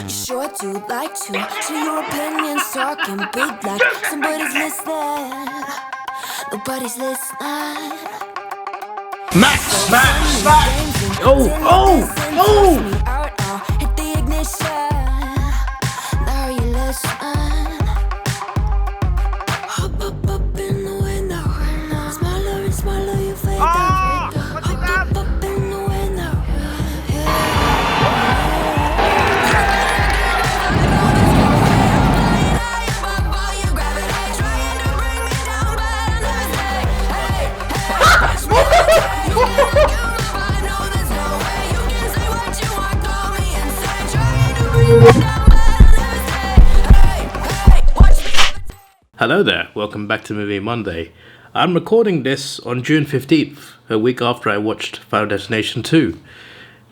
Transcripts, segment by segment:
You sure do like to share your opinions, talking big like somebody's listening. Nobody's listening. Max! Oh! Hit the ignition. Now you listen. Hop up in the window. Smaller and smaller, you fade down. Hop up in the window. Hello there, welcome back to Movie Monday. I'm recording this on June 15th, a week after I watched Final Destination 2.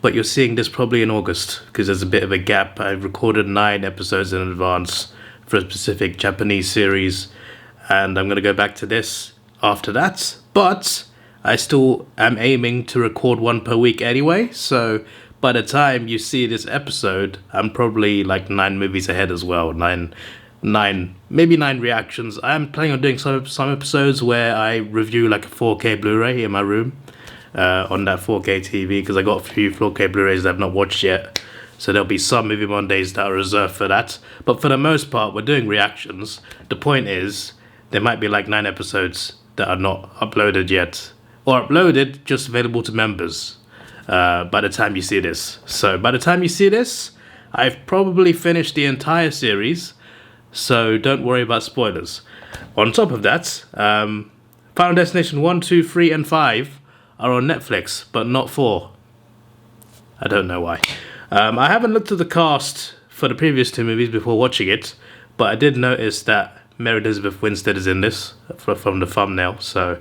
But you're seeing this probably in August, because there's a bit of a gap. I recorded 9 episodes in advance for a specific Japanese series, and I'm going to go back to this after that. But I still am aiming to record one per week anyway, so by the time you see this episode, I'm probably like 9 movies ahead as well. Maybe 9 reactions. I'm planning on doing some episodes where I review like a 4K Blu-ray in my room on that 4K TV, because I got a few 4K Blu-rays that I've not watched yet. So there'll be some Movie Mondays that are reserved for that. But for the most part, we're doing reactions. The point is, there might be like 9 episodes that are not uploaded yet, or uploaded, just available to members by the time you see this. So by the time you see this, I've probably finished the entire series, so don't worry about spoilers. On top of that, Final Destination 1, 2, 3 and 5 are on Netflix, but not 4. I don't know why. I haven't looked at the cast for the previous 2 movies before watching it, but I did notice that Mary Elizabeth Winstead is in this from the thumbnail, so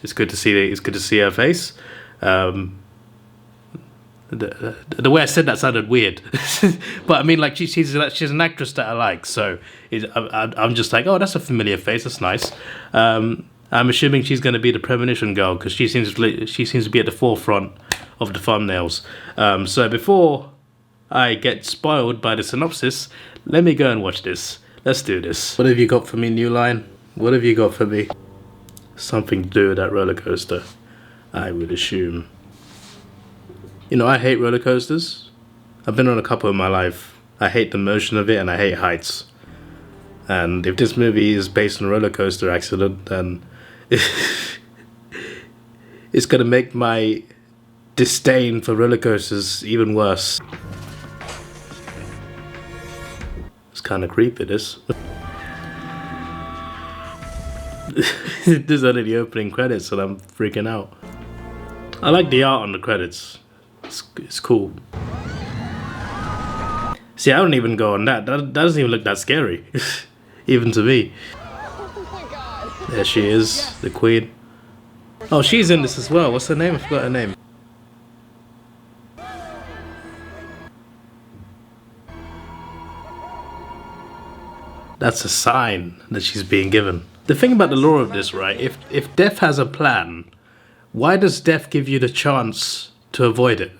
it's good to see her face. The way I said that sounded weird, but I mean, like she's an actress that I like, so I'm just like, oh, that's a familiar face, that's nice. I'm assuming she's going to be the premonition girl, because she seems to be at the forefront of the thumbnails. So before I get spoiled by the synopsis, let me go and watch this. Let's do this. What have you got for me, New Line? What have you got for me? Something to do with that roller coaster, I would assume. You know, I hate roller coasters. I've been on a couple in my life. I hate the motion of it, and I hate heights. And if this movie is based on a roller coaster accident, then it's gonna make my disdain for roller coasters even worse. It's kind of creepy, this. This is only the opening credits, and I'm freaking out. I like the art on the credits. It's cool. See, I don't even go on that. That doesn't even look that scary, even to me. There she is, the queen. Oh, she's in this as well. What's her name? I forgot her name. That's a sign that she's being given. The thing about the lore of this, right? If death has a plan, why does death give you the chance to avoid it?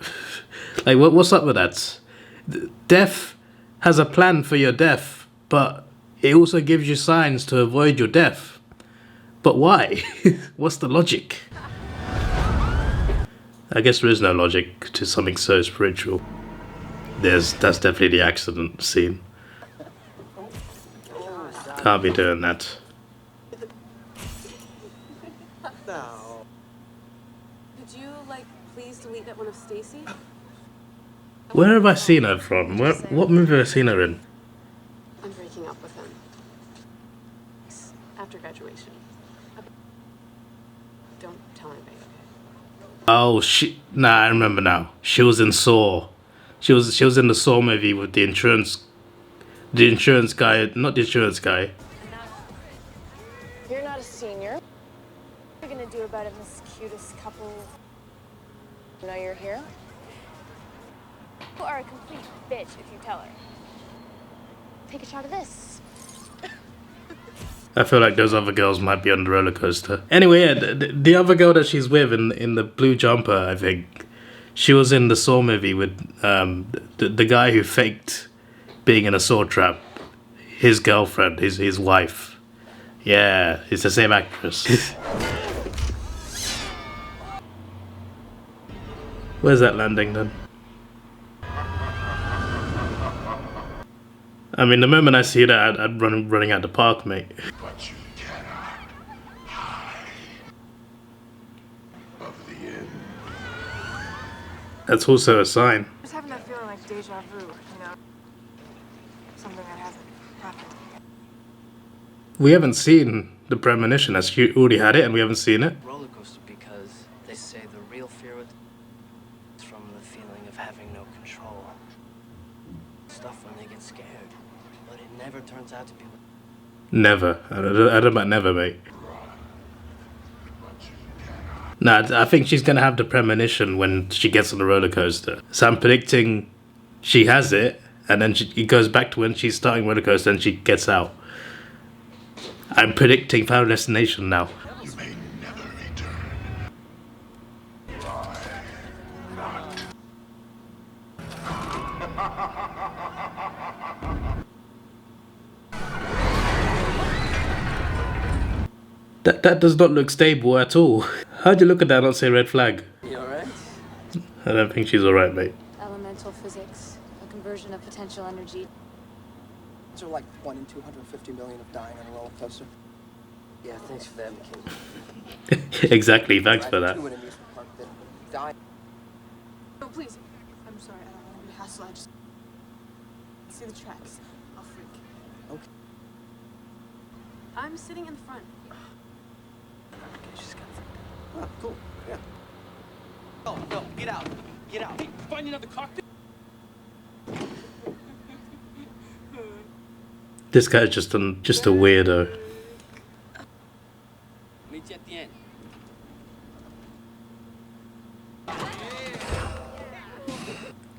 Like, what's up with that? Death has a plan for your death, but it also gives you signs to avoid your death. But why? What's the logic? I guess there is no logic to something so spiritual. That's definitely the accident scene. Can't be doing that. Could you, please delete that one of Stacy? Where have I seen her from? What movie have I seen her in? I'm breaking up with him. After graduation. Don't tell anybody, okay? Oh, I remember now. She was in Saw. She was in the Saw movie with the insurance guy, not the insurance guy. You're not a senior. What are you gonna do about it, this cutest couple? You know you're here? You are a complete bitch if you tell her. Take a shot of this. I feel like those other girls might be on the roller coaster. Anyway, yeah, the other girl that she's with in the blue jumper, I think, She was in the Saw movie with the guy who faked being in a Saw trap. His girlfriend, his wife. Yeah, it's the same actress. Where's that landing then? I mean, the moment I see that, I'd running out the park, mate. But you cannot hide of the end. That's also a sign. Just having that feeling like deja vu, you know? Something that hasn't happened yet. We haven't seen the premonition. As you already had it, and we haven't seen it. Roller coaster because they say the real fear is from the feeling of having no control. Stuff when they get scared, but it never turns out to be. Never. I don't know about never, mate. Nah, I think she's gonna have the premonition when she gets on the roller coaster. So I'm predicting she has it, and then it goes back to when she's starting roller coaster and she gets out. I'm predicting Final Destination now. You may never return. Why not? That does not look stable at all. How'd you look at that and not say red flag? You alright? I don't think she's alright, mate. Elemental physics, a conversion of potential energy. Those are like 1 in 250 million of dying on a roller coaster. Yeah, thanks for that, McKinsey. Exactly, thanks for that. Two in an amusement park that die. Oh, please. I'm sorry, I don't want to be hassle. I just see the tracks. I'll freak. Okay. I'm sitting in the front. Okay, she's got Oh, cool. Yeah. Oh, no, get out. Get out. Hey, find another cockpit. This guy's just a weirdo. Meet you at the end.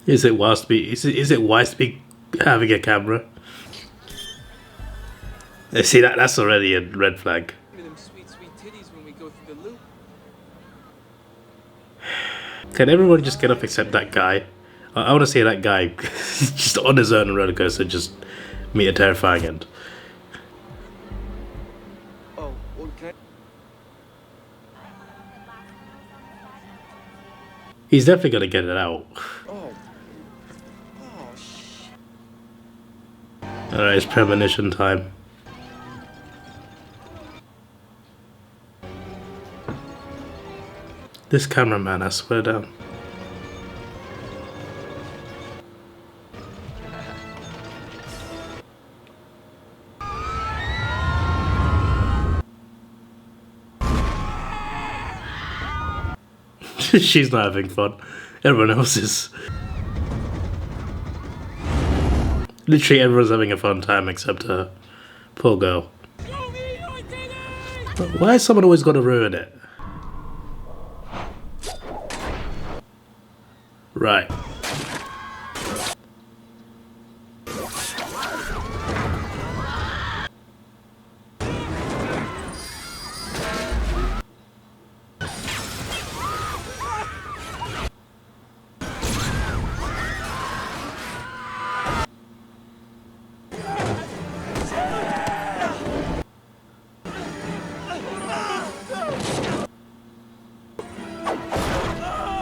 Is it wise to be having a camera? See that's already a red flag. Give me them sweet, sweet titties when we go through the loop. Can everyone just get up except that guy? I want to see that guy just on his own roller coaster just meet a terrifying end. Oh, okay. He's definitely gonna get it out. Oh. Oh, shit. Alright, it's premonition time. This cameraman, I swear down. She's not having fun. Everyone else is. Literally everyone's having a fun time except her. Poor girl. Why has someone always got to ruin it? Right.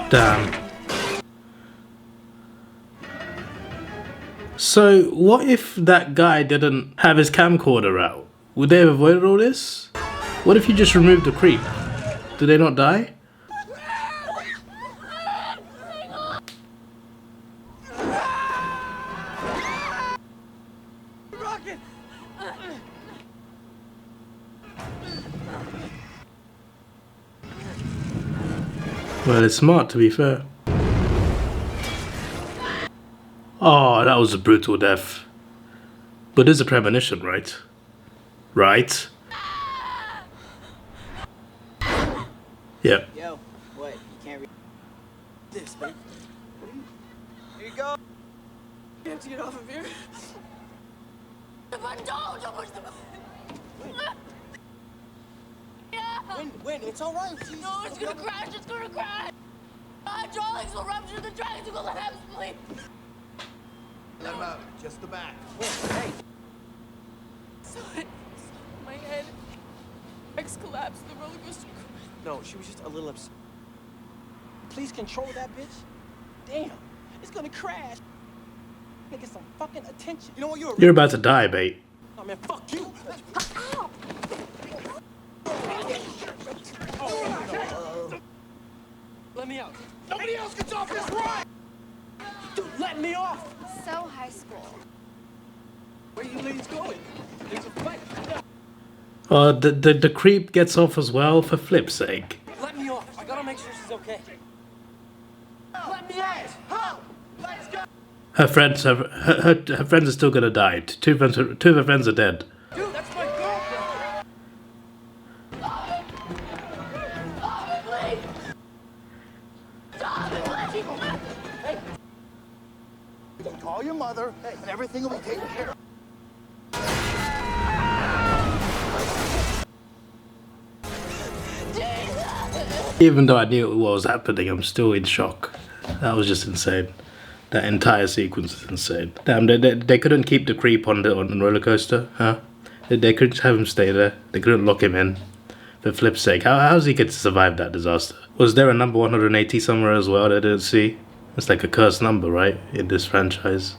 Damn. So, what if that guy didn't have his camcorder out? Would they have avoided all this? What if you just removed the creep? Do they not die? Well, it's smart, to be fair. Oh, that was a brutal death. But there's a premonition, right? Right? Yep. Yo, what? You can't read this, man. Here you go. You have to get off of here. The button, don't push the button. Win, it's all right. No, it's gonna crash, it's gonna crash. God. hydraulics will rupture the triangle lamps, please. Let him out. Just the back. Hey, So my head. Legs collapsed. The roller coaster. no, she was just a little upset. Please control that bitch. Damn, it's gonna crash. Get some fucking attention. You know what? You're about to die, mate. Oh man, fuck you. Let me out. Nobody else gets off this ride! Dude, let me off. So high school. Where you ladies going? There's a fight. The creep gets off as well, for flip's sake. Let me off. I gotta make sure she's okay. Let me out. Help! Let's go. Her friends are still gonna die. Two of her friends are dead. Dude, that's my girlfriend. Call your mother, and everything will be taken care of. Even though I knew what was happening, I'm still in shock. That was just insane. That entire sequence is insane. Damn, they couldn't keep the creep on the roller coaster, huh? They couldn't have him stay there. They couldn't lock him in. For flip's sake, how's he get to survive that disaster? Was there a number 180 somewhere as well that I didn't see? It's like a cursed number, right? In this franchise.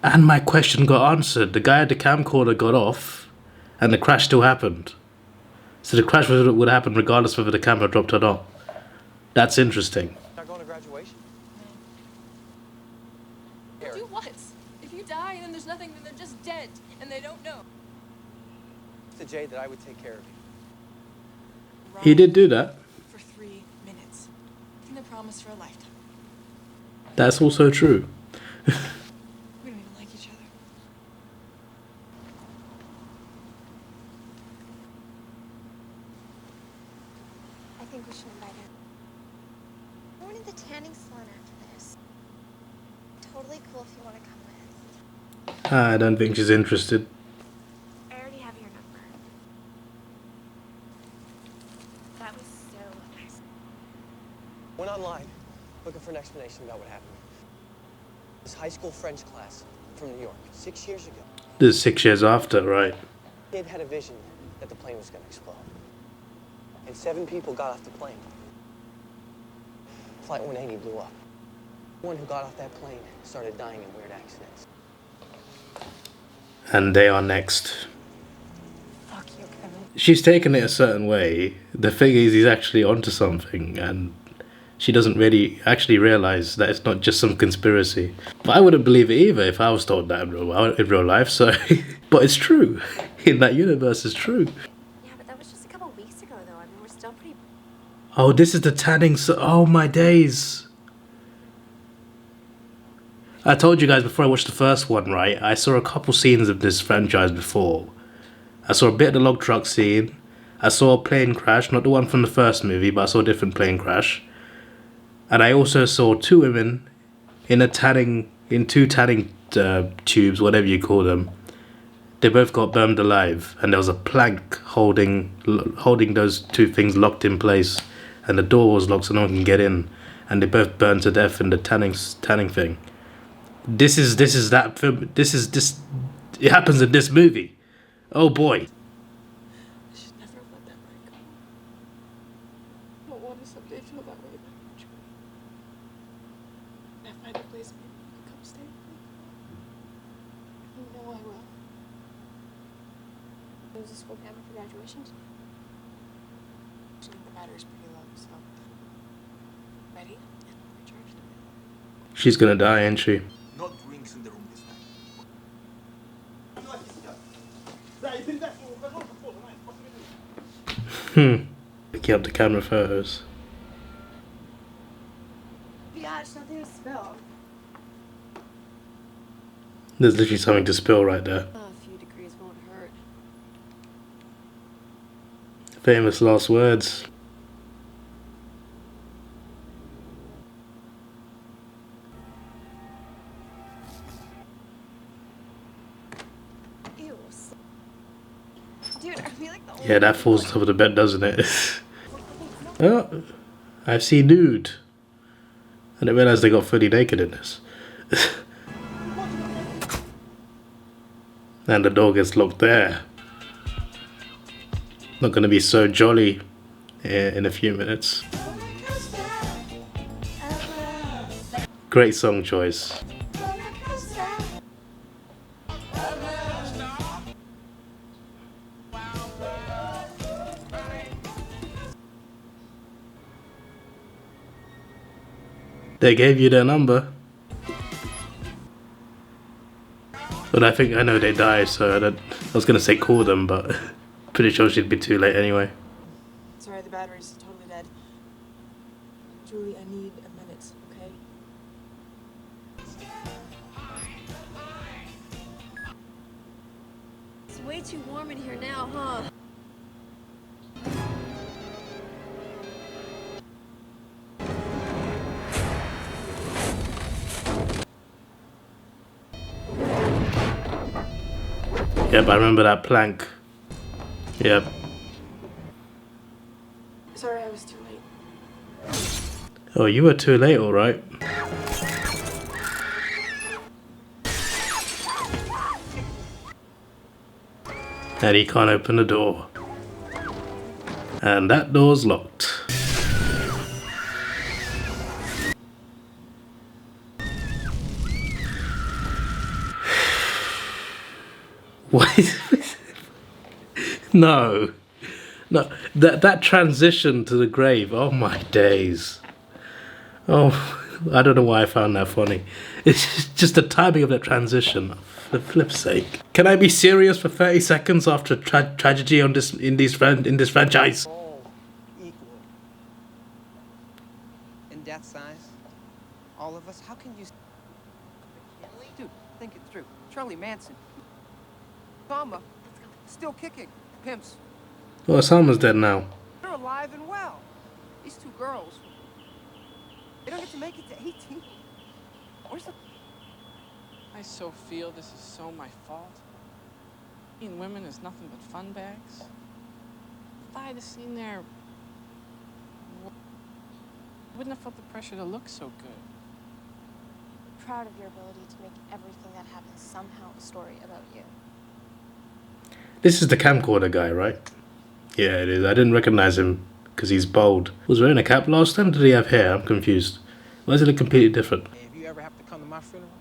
And my question got answered. The guy at the camcorder got off, and the crash still happened. So the crash would happen regardless whether the camera dropped or not. That's interesting. Not going to graduation? Do what? If you die and then there's nothing, then they're just dead, and they don't know. To Jay that I would take care of you. He did do that. For 3 minutes. And the promise for a lifetime. That's also true. We don't even like each other. I think we should invite her. We're going to the tanning salon after this. Totally cool if you want to come with. I don't think she's interested. I already have your number. That was so nice. Went online, looking for an explanation about what happened. This high school French class from New York, 6 years ago. This is 6 years after, right? Kid had a vision that the plane was going to explode. And 7 people got off the plane. Flight 180 blew up. One who got off that plane started dying in weird accidents. And they are next. Fuck you, Kevin. She's taken it a certain way. The thing is, he's actually onto something, and she doesn't really actually realize that it's not just some conspiracy. But I wouldn't believe it either if I was told that in real life. So, but it's true. In that universe, it's true. Yeah, but that was just a couple weeks ago, though. I mean, we're still pretty. Oh, this is the tanning. Oh my days! I told you guys before I watched the first one, right? I saw a couple scenes of this franchise before. I saw a bit of the log truck scene. I saw a plane crash, not the one from the first movie, but I saw a different plane crash. And I also saw 2 women in two tanning tubes, whatever you call them. They both got burned alive, and there was a plank holding those 2 things locked in place, and the door was locked so no one can get in, and they both burned to death in the tanning thing. This is that film. It happens in this movie. Oh boy. I should never have let that night go. I don't want to someday feel that way about you. If I find a place, maybe you can come stay with me. You know I will. Use the school camera for graduations. Actually, the battery's pretty low, so. Ready? And recharged. She's gonna die, ain't she? No drinks in the room this time. Picking up the camera photos. Yeah, it's nothing to spill. There's literally something to spill right there. A few degrees won't hurt. Famous last words. Ew. Dude, are we like the only Yeah, that falls on top of the bed, doesn't it? Oh, I've seen nude. I didn't realise they got fully naked in this. And the door gets locked there. Not gonna be so jolly in a few minutes. Great song choice. They gave you their number. But I think I know they died, so I was gonna say call them, but pretty sure she'd be too late anyway. Sorry, the battery's totally dead. Julie, I need a minute, okay? It's way too warm in here now, huh? Yep, I remember that plank. Yep. Sorry, I was too late. Oh, you were too late, alright. And he can't open the door. And that door's locked. What? No. No. That transition to the grave, oh my days. Oh, I don't know why I found that funny. It's just the timing of that transition. For flip's sake. Can I be serious for 30 seconds after tragedy on in this franchise? All equal. In death size, all of us, how can you... Dude, think it through. Charlie Manson. Obama, still kicking. Pimps. Well, Osama's dead now. They're alive and well. These two girls, they don't get to make it to 18. Where's the... I so feel this is so my fault. Being women is nothing but fun bags. If I had seen there, I wouldn't have felt the pressure to look so good. I'm proud of your ability to make everything that happens somehow a story about you. This is the camcorder guy, right? Yeah, it is. I didn't recognize him because he's bald. Was wearing a cap last time? Did he have hair? I'm confused. Why is it look completely different? Hey, if you ever have to come to my funeral,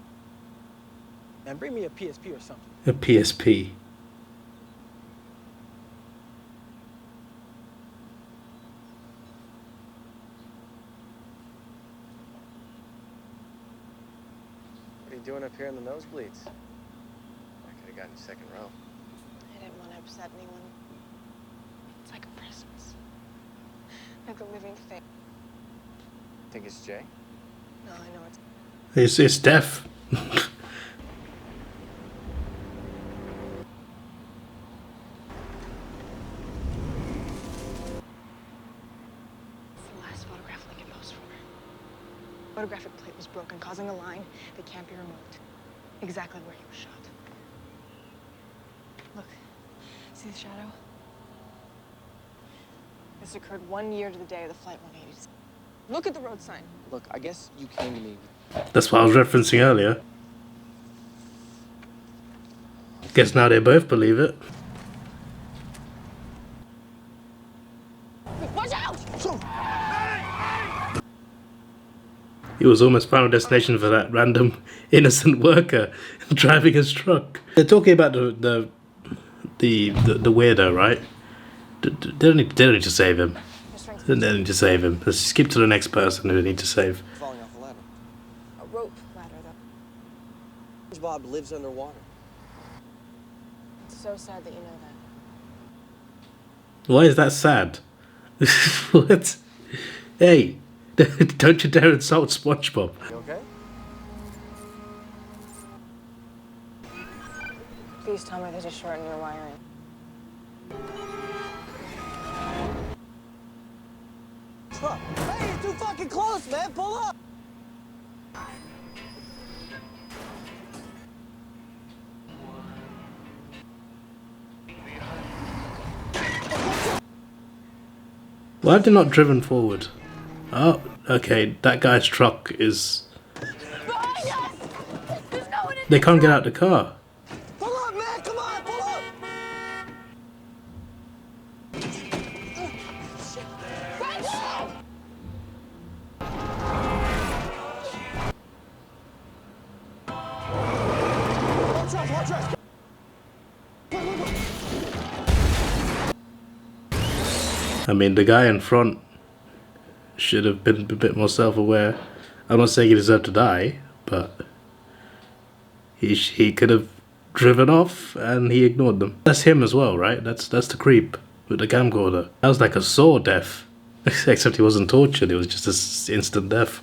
man, bring me a PSP or something. A PSP. What are you doing up here in the nosebleeds? I could have gotten you second row. I didn't want to upset anyone. It's like a Christmas. Like a living thing. Think it's Jay? No, I know it's... It's death. It's the last photograph Lincoln posed for her. Photographic plate was broken, causing a line that can't be removed. Exactly where he was shot. Look, see the shadow? This occurred 1 year to the day of the Flight 180. Look at the road sign. Look, I guess you came to me. That's what I was referencing earlier. Guess now they both believe it. Watch out! He was almost Final Destination for that random innocent worker driving his truck. They're talking about the weirdo, right? They don't need to save him. They don't need to save him. Let's skip to the next person who they need to save. Falling off a ladder. A rope ladder, though. Bob lives underwater. It's so sad that you know that. Why is that sad? What? Hey, don't you dare insult SpongeBob. You okay? Please tell me there's a short in your wiring. Truck. Hey, you're too fucking close, man. Pull up. Why have they not driven forward? Oh, okay, that guy's truck is... Behind us! There's no one in They can't get out the car. Pull up, man! Come on, pull up! Watch out! I mean, the guy in front should have been a bit more self-aware. I'm not saying he deserved to die, but he could have driven off and he ignored them. That's him as well, right? That's the creep with the camcorder. That was like a saw death, except he wasn't tortured. It was just an instant death.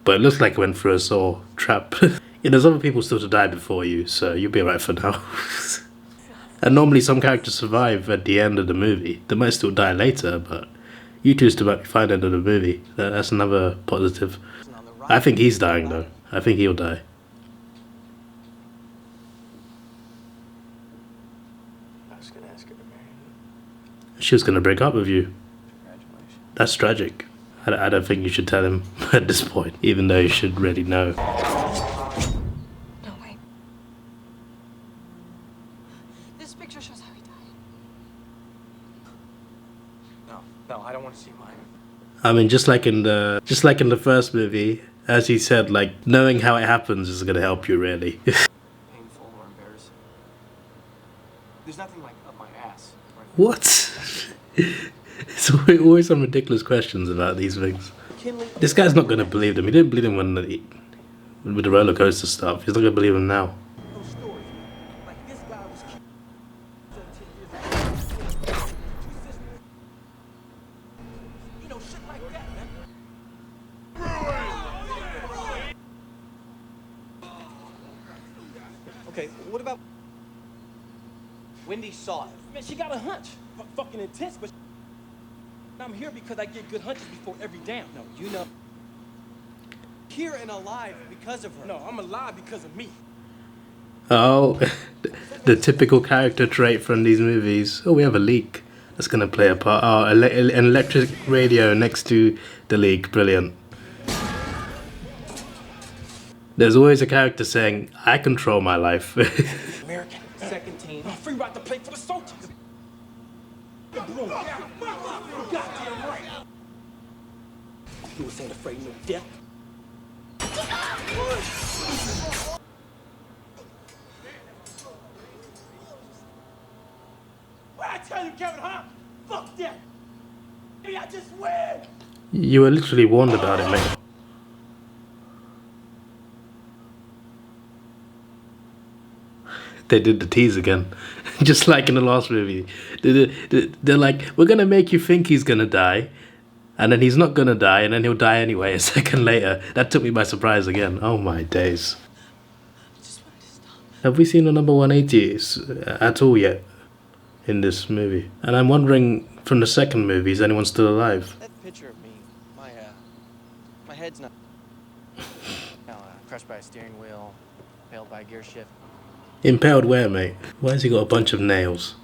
But it looks like he went through a saw trap. Yeah, there's other people still to die before you, so you'll be alright for now. And normally some characters survive at the end of the movie. They might still die later, but you two still might be fine at the end of the movie. That's another positive. I think he's dying though. I think he'll die. I was gonna ask her to marry me. She was going to break up with you. Congratulations. That's tragic. I don't think you should tell him at this point, even though you should really know. No, wait. This picture shows how he died. No, I don't want to see mine. I mean, just like in the first movie, as he said, like knowing how it happens is going to help you really. Painful or embarrassing. There's nothing like up my ass. What? It's always some ridiculous questions about these things. This guy's not going to believe them. He didn't believe him with the roller coaster stuff. He's not going to believe him now. Those stories, like this guy was killed 17 years ago. Two sisters. You know, shit like that, man. Okay, what about Wendy saw it? Man, she got a hunch. Fucking intense, but I'm here because I get good hunches before every dam. No, you know. Here and alive because of her. No, I'm alive because of me. Oh, the typical character trait from these movies. Oh, we have a leak. That's going to play a part. Oh, an electric radio next to the leak. Brilliant. There's always a character saying, I control my life. American, second team. Free right to play for the soldiers. The broom. Goddamn right. You was ain't afraid no death. What I tell you, Kevin, huh? Fuck that. Maybe I just win. You were literally warned about it, mate. They did the tease again. Just like in the last movie. They're like, we're going to make you think he's going to die. And then he's not going to die. And then he'll die anyway a second later. That took me by surprise again. Oh my days. I just wanted to stop. Have we seen the number 180 at all yet in this movie? And I'm wondering, from the second movie, is anyone still alive? That picture of me, my head's not. Crushed by a steering wheel, impaled by a gear shift. Impaled where, mate? Why has he got a bunch of nails?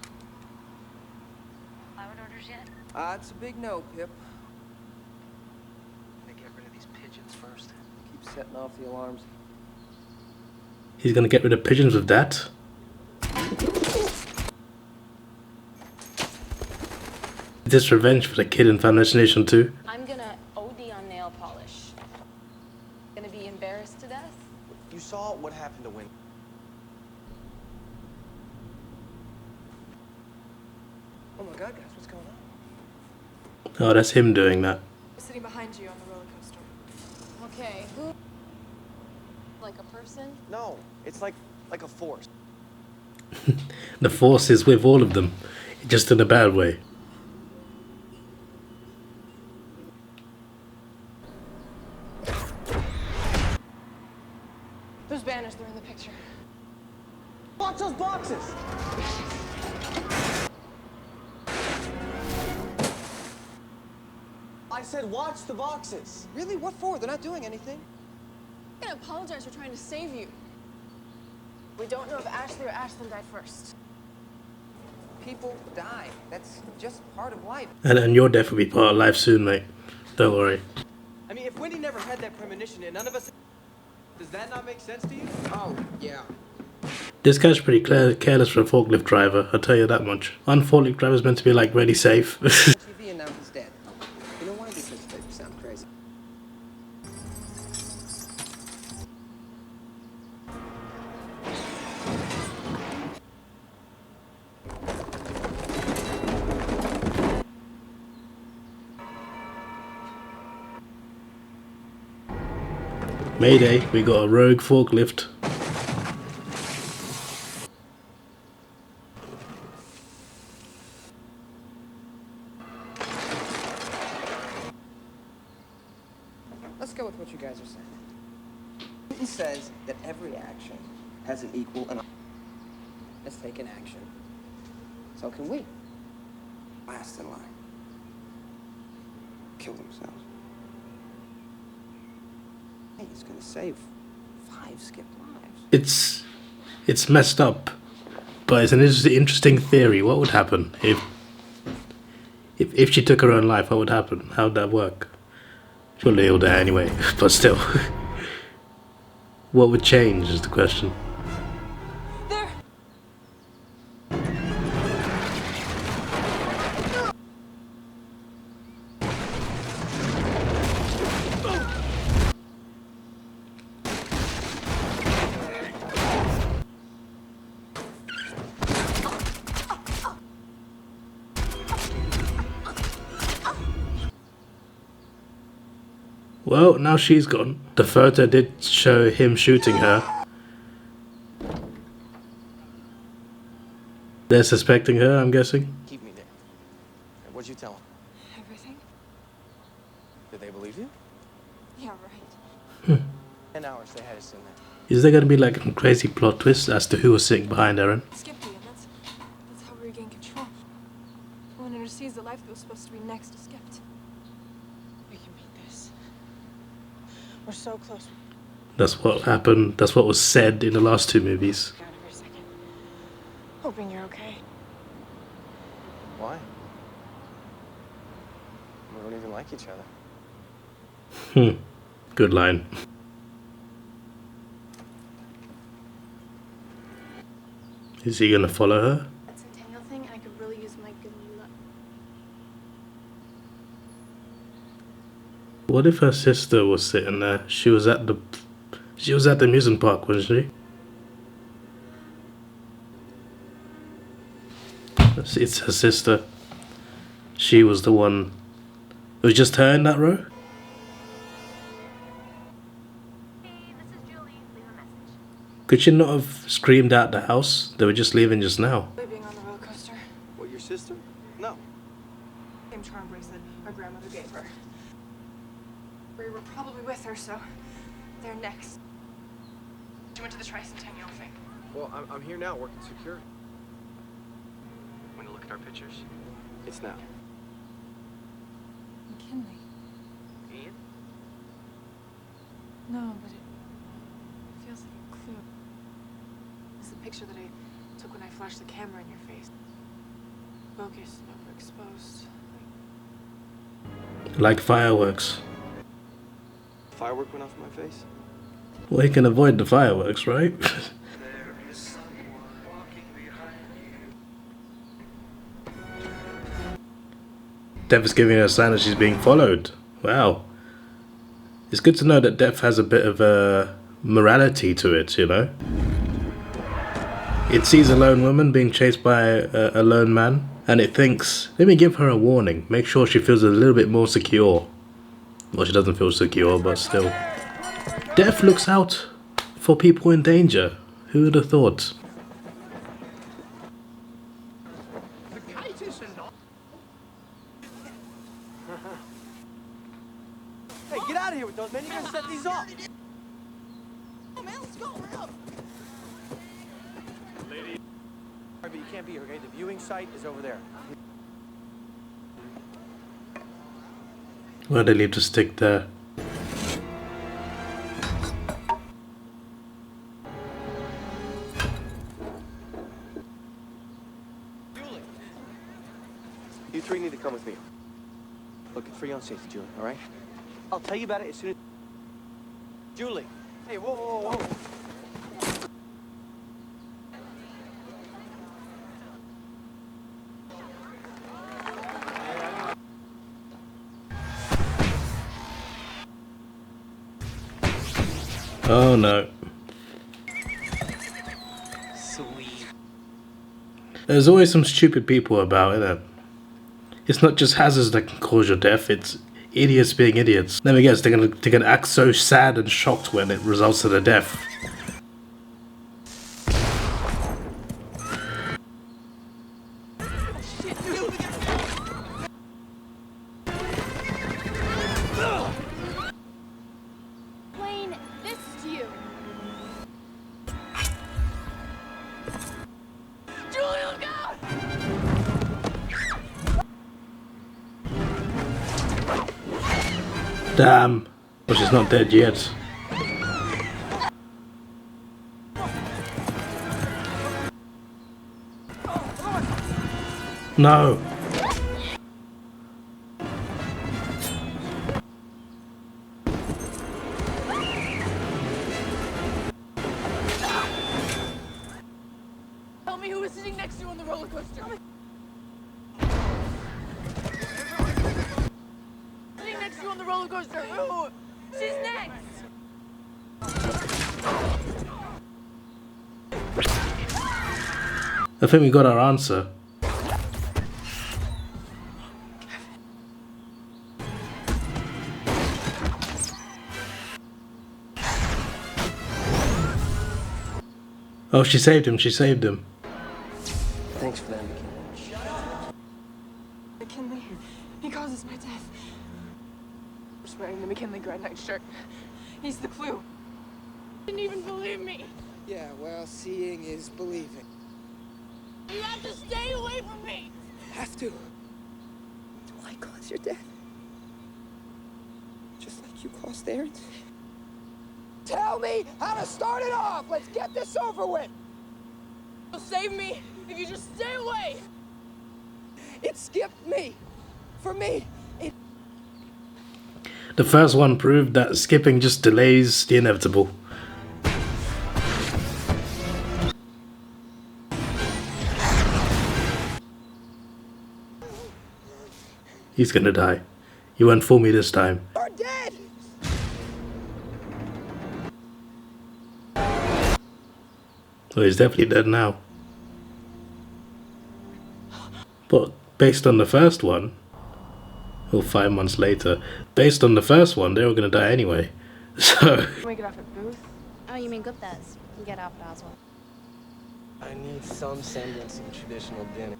Plywood orders yet? It's a big no, Pip. Gonna get rid of these pigeons first. Keep setting off the alarms. He's gonna get rid of pigeons with that? Is this revenge for the kid in Final Destination 2? I'm gonna OD on nail polish. Gonna be embarrassed to death? You saw what happened to Wendy. Oh my God, guys, what's going on? Oh, that's him doing that. Sitting behind you on the roller coaster. Okay, who? Like a person? No, it's like a force. The Force is with all of them, just in a bad way. Those banners, they're in the picture. Watch those boxes. I said watch the boxes. Really? What for? They're not doing anything. I'm gonna apologize for trying to save you. We don't know if Ashley or Ashlyn died first. People die. That's just part of life. And your death will be part of life soon, mate. Don't worry. I mean, if Wendy never had that premonition and none of us... Does that not make sense to you? Oh, yeah. This guy's pretty careless for a forklift driver, I'll tell you that much. One forklift driver's meant to be like really safe. TV and now he's dead. You don't want to be such a sound crazy. Mayday, we got a rogue forklift. Let's go with what you guys are saying. Newton says that every action has an equal and has taken action. So can we. Last in line. Kill themselves. Hey, it's gonna save 5 skipped lives. It's messed up, but it's an interesting theory. What would happen if she took her own life? What would happen? How would that work? Surely he'll die anyway, but still. What would change is the question. There! Well, now she's gone. The photo did show him shooting her. They're suspecting her, I'm guessing. Keep me there. What'd you tell them? Everything? Did they believe you? Yeah, right. 10 hours they had us in there. Is there gonna be like a crazy plot twist as to who was sitting behind Aaron? Skipped you, and that's how we regain control. One intercedes the life that was supposed to be next to skipped. We can beat this. We're so close. That's what happened. That's what was said in the last 2 movies. Out of here a second. Hoping you're okay. Why? We don't even like each other. Good line. Is he gonna follow her? That Centennial thing, and I could really use my good luck. What if her sister was sitting there? She was at the amusement park, wasn't she? It's her sister. She was the one. It was just her in that row? Hey, this is Julie. Leave a message. Could she not have screamed out the house? They were just leaving just now. Being on the roller coaster. What, your sister? No. Same charm bracelet our grandmother gave her. We were probably with her, so they're next. She went to the tricentennial thing. Well, I'm here now working security. Want to look at our pictures? It's now. McKinley. Ian? No, but it feels like a clue. It's the picture that I took when I flashed the camera in your face. Focused, overexposed. Like fireworks. Firework went off in my face? Well, he can avoid the fireworks, right? Dev is giving her a sign that she's being followed. Wow. It's good to know that Dev has a bit of a morality to it, you know? It sees a lone woman being chased by a lone man, and it thinks, let me give her a warning. Make sure she feels a little bit more secure. Well, she doesn't feel secure, but still. Dev looks out for people in danger. Who would have thought? Hey, get out of here with those, man. You gotta set these off. Oh, man, let's go. Hurry up. But you can't be here, okay? The viewing site is over there. Why they leave the stick there? You 3 need to come with me. Look, it's for your own safety, Julie, all right? I'll tell you about it as soon as... Julie! Hey, whoa, whoa, whoa, whoa. Oh no. Sweet. There's always some stupid people about it. It's not just hazards that can cause your death, it's idiots being idiots. Never guess they're gonna act so sad and shocked when it results in a death. Explain this to you. Julie, look out! Damn. Well, she's not dead yet. No. Tell me who was sitting next to you on the roller coaster. Sitting next to you on the roller coaster. Ooh, she's next. I think we got our answer. Oh, she saved him, she saved him. Thanks for that, McKinley. McKinley, he causes my death. Just wearing the McKinley grad night shirt. He's the clue. Didn't even believe me. Yeah, well, seeing is believing. You have to stay away from me. Have to. Do I cause your death? Just like you caused theirs? Tell me how to start it off! Let's get this over with! You'll save me if you just stay away. It skipped me. For me, it... The first one proved that skipping just delays the inevitable. He's gonna die. You won't fool me this time. You're dead! Well, he's definitely dead now. But based on the first one, or 5 months later, based on the first one, they were gonna die anyway. So. Can we get off at Booth? Oh, you mean Gupta's? You can get off at Oswald. I need some semblance of traditional dinner.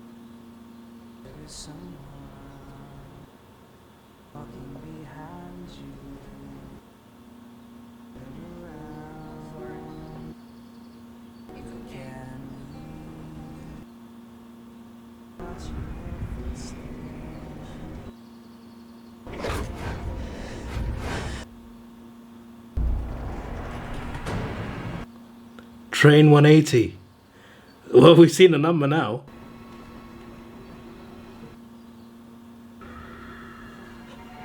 Train 180. Well, we've seen the number now.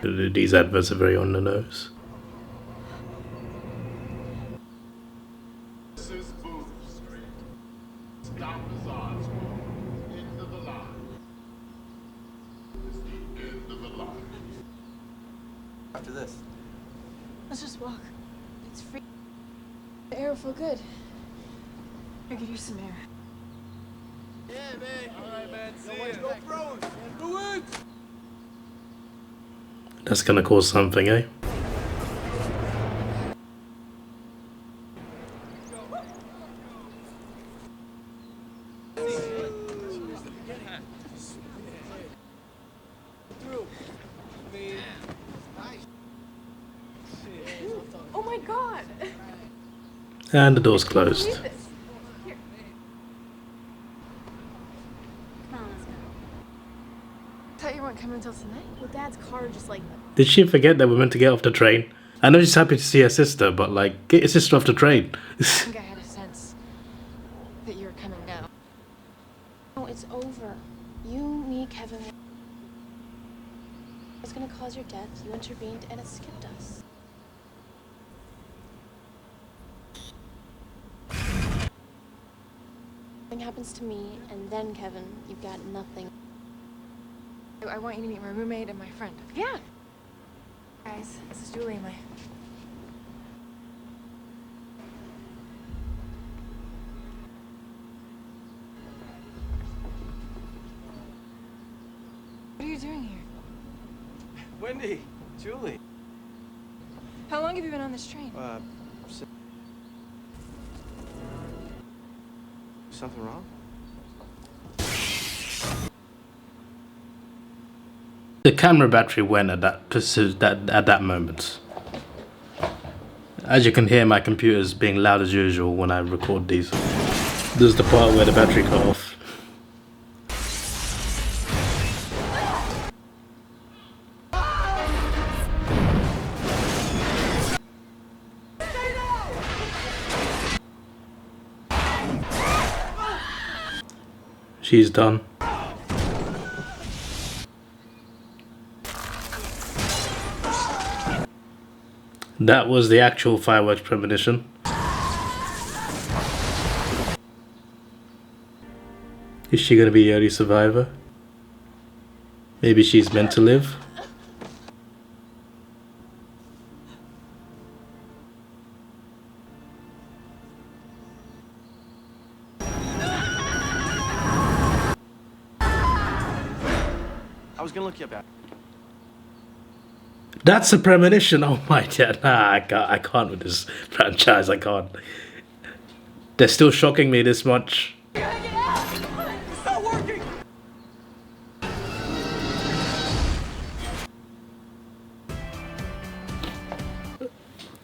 These adverts are very on the nose. This is Booth Street. Stop as Oswald. End of the line. This is the end of the line. After this. Let's just walk. It's free. The air will feel good. I could use some air. Yeah, man. All right, man. See ya. Go throwing. Do it. That's gonna cause something, eh? Oh my god! And the door's closed. Read this. Here. Come on, let's go. Thought you weren't coming until tonight. Well, Dad's car just like... Did she forget that we're meant to get off the train? I know she's happy to see her sister, but like, get your sister off the train. I think I had a sense that you were coming now. No, it's over. You, me, Kevin... I was gonna call cause your death, you intervened and it skipped us. Something happens to me, and then, Kevin, you've got nothing. I want you to meet my roommate and my friend. Yeah. Guys, this is Julie, my... What are you doing here? Wendy, Julie. How long have you been on this train? Something wrong? The camera battery went at that moment. As you can hear, my computer's being loud as usual when I record these. This is the part where the battery cut off. She's done. That was the actual fireworks premonition. Is she gonna be the only survivor? Maybe she's meant to live? I was gonna look you up. That's a premonition. Oh my god, nah, I can't with this franchise. I can't. They're still shocking me this much. It's not working!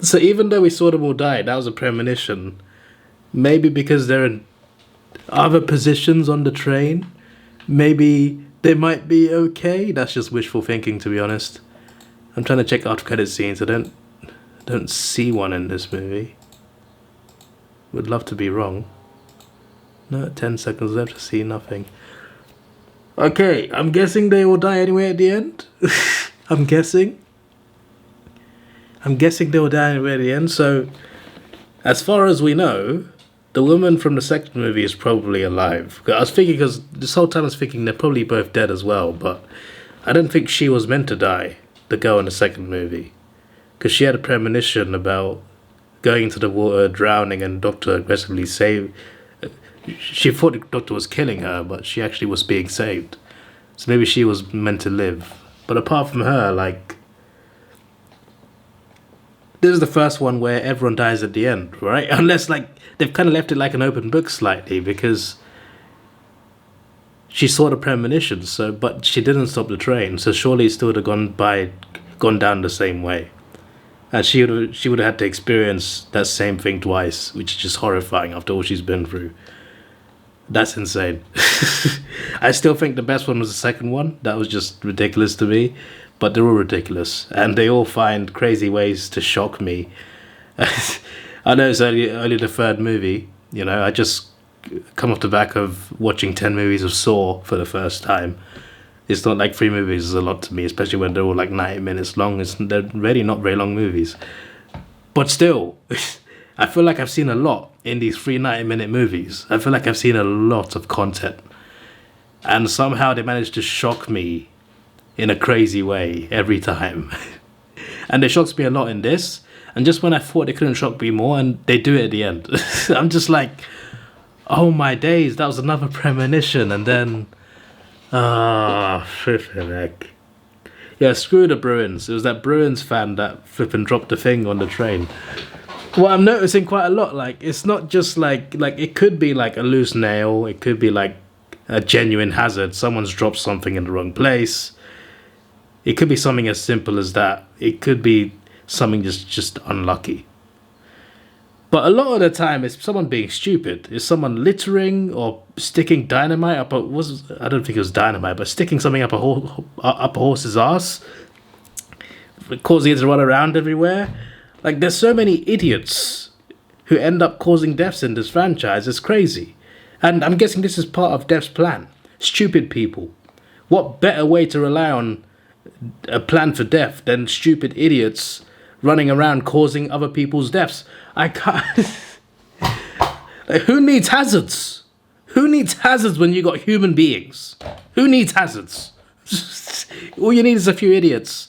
So even though we saw them all die, that was a premonition. Maybe because they're in other positions on the train, maybe they might be okay. That's just wishful thinking, to be honest. I'm trying to check after credit scenes. I don't see one in this movie. Would love to be wrong. No, 10 seconds left to see nothing. Okay, I'm guessing they will die anyway at the end. I'm guessing they will die anyway at the end. So, as far as we know, the woman from the second movie is probably alive. I was thinking, because this whole time I was thinking they're probably both dead as well, but I don't think she was meant to die, the girl in the second movie. Because she had a premonition about going into the water, drowning, and Doctor aggressively saved. She thought the Doctor was killing her, but she actually was being saved. So maybe she was meant to live. But apart from her, like, this is the first one where everyone dies at the end, right? Unless, like, they've kind of left it like an open book slightly, because she saw the premonition, so, but she didn't stop the train, so surely it still would have gone down the same way. And she would have had to experience that same thing twice, which is just horrifying after all she's been through. That's insane. I still think the best one was the second one. That was just ridiculous to me. But they're all ridiculous. And they all find crazy ways to shock me. I know it's only the third movie. You know, I just come off the back of watching 10 movies of Saw for the first time. It's not like 3 movies is a lot to me, especially when they're all like 90 minutes long. They're really not very long movies. But still, I feel like I've seen a lot in these 3 90-minute movies. I feel like I've seen a lot of content. And somehow they managed to shock me in a crazy way every time. And they shocked me a lot in this. And just when I thought they couldn't shock me more, and they do it at the end. I'm just like, oh my days, that was another premonition. And then, flippin' heck. Yeah, screw the Bruins. It was that Bruins fan that flippin' dropped the thing on the train. What I'm noticing quite a lot, like, it's not just like it could be like a loose nail, it could be like a genuine hazard, someone's dropped something in the wrong place. It could be something as simple as that. It could be something just unlucky. But a lot of the time, it's someone being stupid. It's someone littering or sticking dynamite up I don't think it was dynamite, but sticking something up a horse's ass, causing it to run around everywhere. Like, there's so many idiots who end up causing deaths in this franchise. It's crazy. And I'm guessing this is part of Dev's plan. Stupid people. What better way to rely on a plan for death than stupid idiots running around causing other people's deaths. I can't. Like, who needs hazards? Who needs hazards when you got human beings? Who needs hazards? All you need is a few idiots,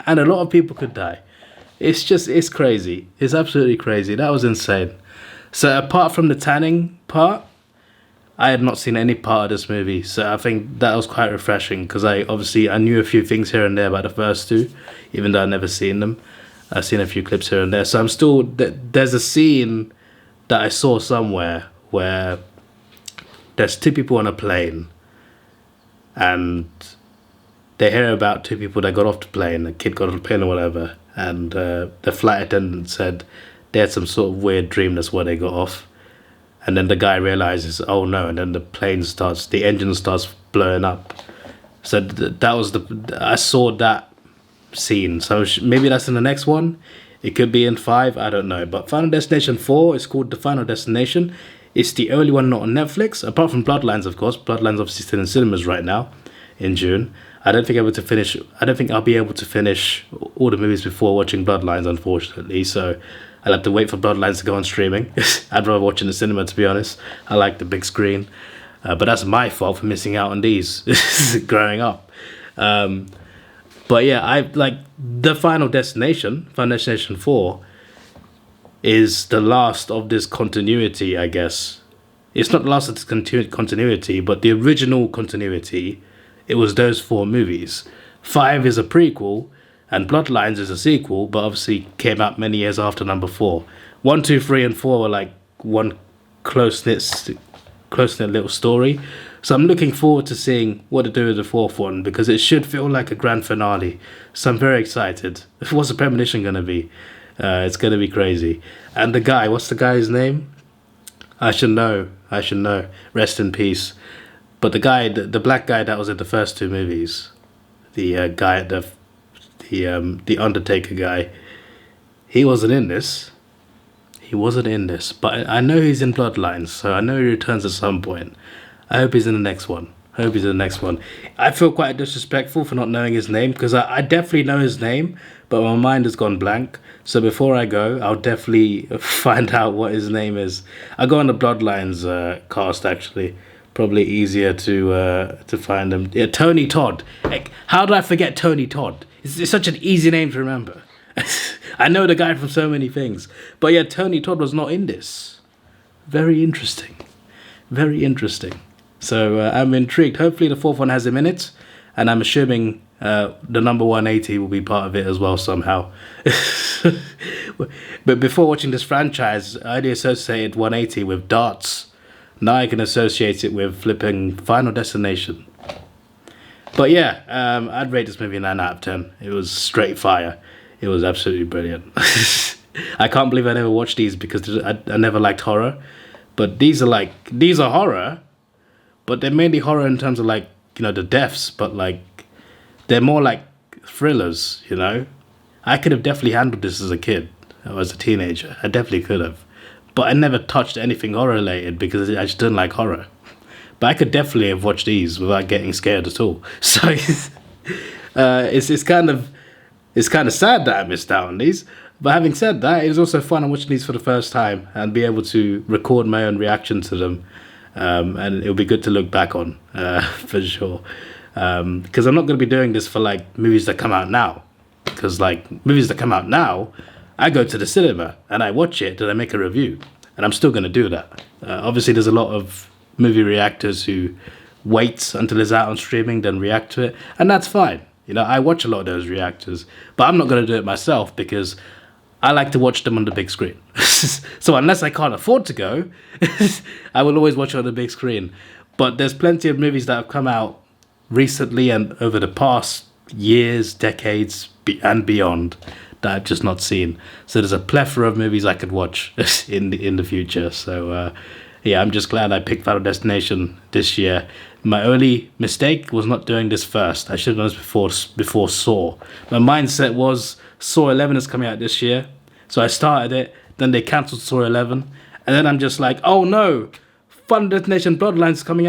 and a lot of people could die. It's crazy. It's absolutely crazy. That was insane. So apart from the tanning part, I had not seen any part of this movie. So I think that was quite refreshing, because I knew a few things here and there about the first two, even though I'd never seen them. I've seen a few clips here and there. So I'm still, there's a scene that I saw somewhere where there's two people on a plane, and they hear about two people that got off the plane, a kid got off the plane or whatever, and the flight attendant said they had some sort of weird dream, that's why they got off. And then the guy realizes, oh no, and then the engine starts blowing up. So that was I saw that scene. So maybe that's in the next one. It could be in 5, I don't know. But Final Destination 4 is called The Final Destination. It's the only one not on Netflix, apart from Bloodlines, of course. Bloodlines obviously still in cinemas right now, in June. I don't think I'll be able to finish all the movies before watching Bloodlines, unfortunately. So I'll have to wait for Bloodlines to go on streaming. I'd rather watch in the cinema, to be honest. I like the big screen. But that's my fault for missing out on these growing up. But yeah, I like the Final Destination 4, is the last of this continuity, I guess. It's not the last of this continuity, but the original continuity, it was those 4 movies. 5 is a prequel, and Bloodlines is a sequel, but obviously came out many years after number 4. 1, 2, 3, and 4 were like one close-knit little story. So I'm looking forward to seeing what to do with the 4th one, because it should feel like a grand finale. So I'm very excited. What's the premonition going to be? It's going to be crazy. And the guy, what's the guy's name? I should know. Rest in peace. But the guy, the black guy that was in the first 2 movies, the guy, the Undertaker guy, he wasn't in this. But I know he's in Bloodlines, so I know he returns at some point. I hope he's in the next one. I feel quite disrespectful for not knowing his name, because I definitely know his name, but my mind has gone blank. So before I go, I'll definitely find out what his name is. I'll go on the Bloodlines cast, actually. Probably easier to find him. Yeah, Tony Todd. Heck, how did I forget Tony Todd? It's such an easy name to remember. I know the guy from so many things. But yeah, Tony Todd was not in this. Very interesting. So I'm intrigued. Hopefully the 4th one has him in it. And I'm assuming the number 180 will be part of it as well somehow. But before watching this franchise, I only associated 180 with darts. Now I can associate it with flipping Final Destination. But yeah, I'd rate this movie a 9 out of 10. It was straight fire. It was absolutely brilliant. I can't believe I never watched these, because I never liked horror. But these are horror, but they're mainly horror in terms of like, you know, the deaths, but like they're more like thrillers, you know. I could have definitely handled this as a kid or as a teenager. I definitely could have. But I never touched anything horror related because I just didn't like horror. But I could definitely have watched these without getting scared at all. So it's kind of sad that I missed out on these. But having said that, it was also fun watching these for the first time and be able to record my own reaction to them. And it'll be good to look back on, for sure. Because I'm not going to be doing this for like movies that come out now. Because like movies that come out now, I go to the cinema and I watch it and I make a review. And I'm still going to do that. Obviously, there's a lot of movie reactors who wait until it's out on streaming, then react to it. And that's fine. You know, I watch a lot of those reactors. But I'm not going to do it myself because I like to watch them on the big screen. So unless I can't afford to go, I will always watch it on the big screen. But there's plenty of movies that have come out recently and over the past years, decades, and beyond that I've just not seen. So there's a plethora of movies I could watch in the future. So yeah, I'm just glad I picked Final Destination this year. My only mistake was not doing this first. I should have done this before Saw. My mindset was Saw 11 is coming out this year. So I started it, then they cancelled Saw 11, and then I'm just like, oh no, Final Destination Bloodlines is coming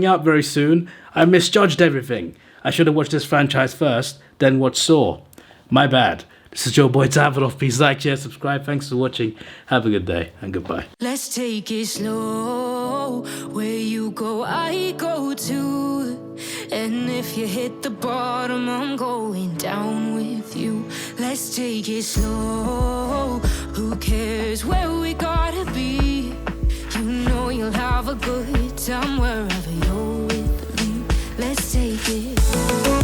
out very soon. I misjudged everything. I should have watched this franchise first, then watched Saw. My bad. This is your boy Davidoff. Please like, share, subscribe. Thanks for watching. Have a good day and goodbye. Let's take it slow. Where you go, I go too. And if you hit the bottom, I'm going down with you. Let's take it slow. Who cares where we gotta be? You know you'll have a good time wherever you're with me. Let's take it.